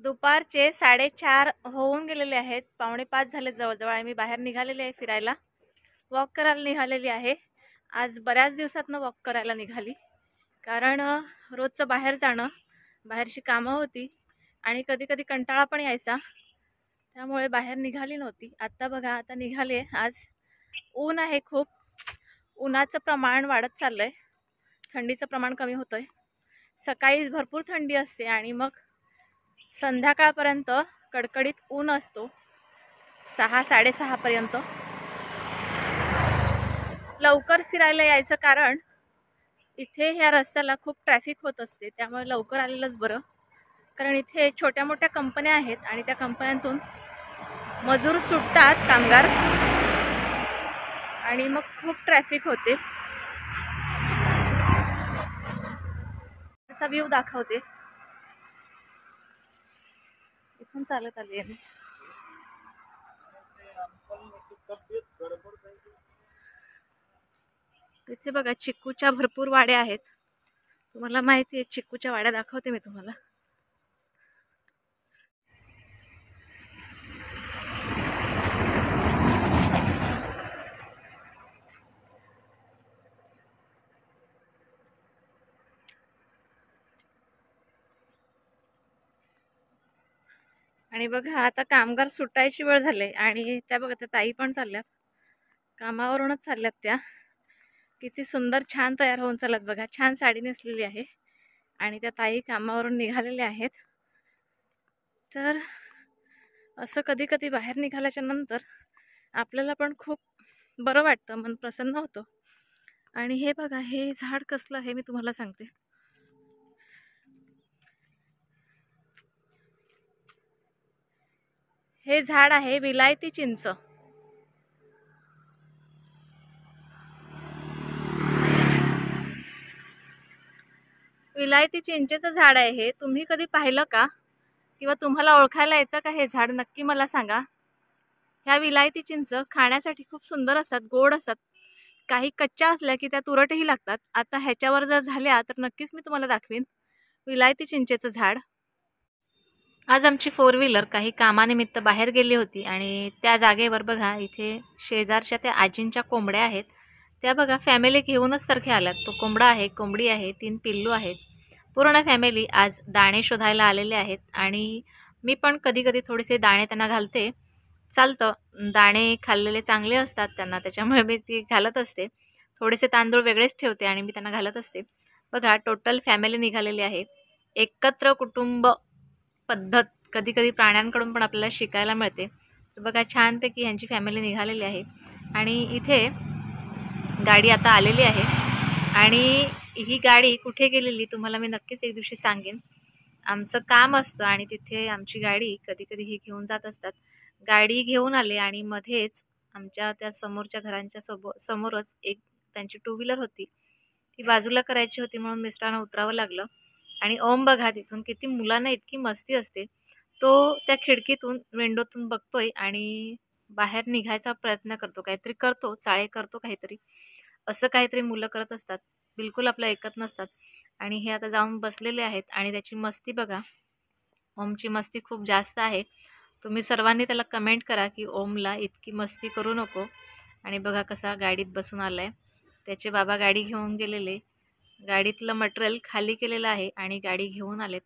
दुपारचे 4:30 होऊन गेलेले आहेत. 4:45 झाले जवळजवळ आणि मी बाहेर निघालेले आहे फिरायला. वॉक करायला निघालेली आहे. आज बऱ्याच दिवसातनं वॉक करायला निघाली. कारण रोजचं बाहेर जाणं, बाहेरची कामं होती आणि कधी कधी कंटाळा पण यायचा. त्यामुळे बाहेर निघाली नव्हती. आता बघा, आता निघाले. आज ऊन आहे खूप. उन्हाचं प्रमाण वाढत चाललं आहे. थंडीचं प्रमाण कमी होतं आहे. सकाळी भरपूर थंडी असते आणि मग संध्याकाळपर्यंत कडकडीत ऊन असतो. 6-6:30 पर्यंत. लवकर फिरायला यायचं कारण इथे ह्या रस्त्याला खूप ट्रॅफिक होत असते. त्यामुळे लवकर आलेलंच बरं. कारण इथे छोट्या मोठ्या कंपन्या आहेत आणि त्या कंपन्यांतून मजूर सुटतात, कामगार, आणि मग खूप ट्रॅफिक होते. त्याचा व्ह्यू दाखवते. इथून चालत आली आहे मी. इथे बघा, चिक्कूच्या भरपूर वाड्या आहेत. तुम्हाला माहिती आहे, चिक्कूच्या वाड्या दाखवते मी तुम्हाला. आणि बघा, आता कामगार सुटायची वेळ झाली आणि त्या बघा, त्या ताई पण चालल्यात. कामावरूनच चालल्यात त्या. किती सुंदर छान तयार होऊन चालत बघा. छान साडी नेसलेली आहे आणि त्या ताई कामावरून निघालेल्या आहेत. तर असं कधी कधी बाहेर निघाल्याच्या नंतर आपल्याला पण खूप बरं वाटतं, मन प्रसन्न होतं. आणि हे बघा, हे झाड कसलं आहे मी तुम्हाला सांगते. हे झाड आहे विलायती चिंच. विलायती चिंचेचं झाड आहे हे. तुम्ही कधी पाहिलं का? किंवा तुम्हाला ओळखायला येतं का हे झाड? नक्की मला सांगा. ह्या विलायती चिंच खाण्यासाठी खूप सुंदर असतात, गोड असतात. काही कच्च्या असल्या की त्या तुरटही लागतात. आता ह्याच्यावर जर झाल्या तर नक्कीच मी तुम्हाला दाखवीन विलायती चिंचेचं झाड. आज आमची 4 व्हीलर काही कामानिमित्त बाहेर गेली होती आणि त्या जागेवर बघा, इथे शेजारच्या त्या आजींच्या कोंबड्या आहेत. त्या बघा फॅमिली घेऊनच सारखे आल्यात. तो कोंबडा आहे, कोंबडी आहे, 3 पिल्लू आहेत. पूर्ण फॅमिली आज दाणे शोधायला आलेले आहेत. आणि मी पण कधी कधी थोडेसे दाणे त्यांना घालते. चालतं, दाणे खाल्लेले चांगले असतात त्यांना, त्याच्यामुळे मी ती घालत असते. थोडेसे तांदूळ वेगळेच ठेवते आणि मी त्यांना घालत असते. बघा, टोटल फॅमिली निघालेली आहे. एकत्र कुटुंब पद्धत कधी कधी प्राण्यांकडून पण आपल्याला शिकायला मिळते. तर बघा, छानपैकी ह्यांची फॅमिली निघालेली आहे. आणि इथे गाडी आता आलेली आहे आणि ही गाडी कुठे गेलेली तुम्हाला मी नक्कीच एक दिवशी सांगेन. आमचं काम असतं आणि तिथे आमची गाडी कधी कधी ही घेऊन जात असतात. गाडी घेऊन आले आणि मध्येच आमच्या त्या समोरच्या घरांच्या समोरच एक त्यांची 2 व्हीलर होती. ती बाजूला करायची होती म्हणून मिस्टरांना उतरावं लागलं. आणि ओम बघा, तिथून किती मुलांना इतकी मस्ती असते. तो त्या खिडकीतून, विंडोतून बघतोय आणि बाहेर निघायचा प्रयत्न करतो. काहीतरी करतो, चाळे करतो काहीतरी. असं काहीतरी मुलं करत असतात, बिलकुल आपलं ऐकत नसतात. आणि हे आता जाऊन बसलेले आहेत आणि त्याची मस्ती बघा. ओमची मस्ती खूप जास्त आहे. तुम्ही सर्वांनी त्याला कमेंट करा की ओमला इतकी मस्ती करू नको. आणि बघा कसा गाडीत बसून आलाय. त्याचे बाबा गाडी घेऊन गेलेले, गाडीतलं मटेरियल खाली केलेलं आहे आणि गाडी घेऊन आलेत.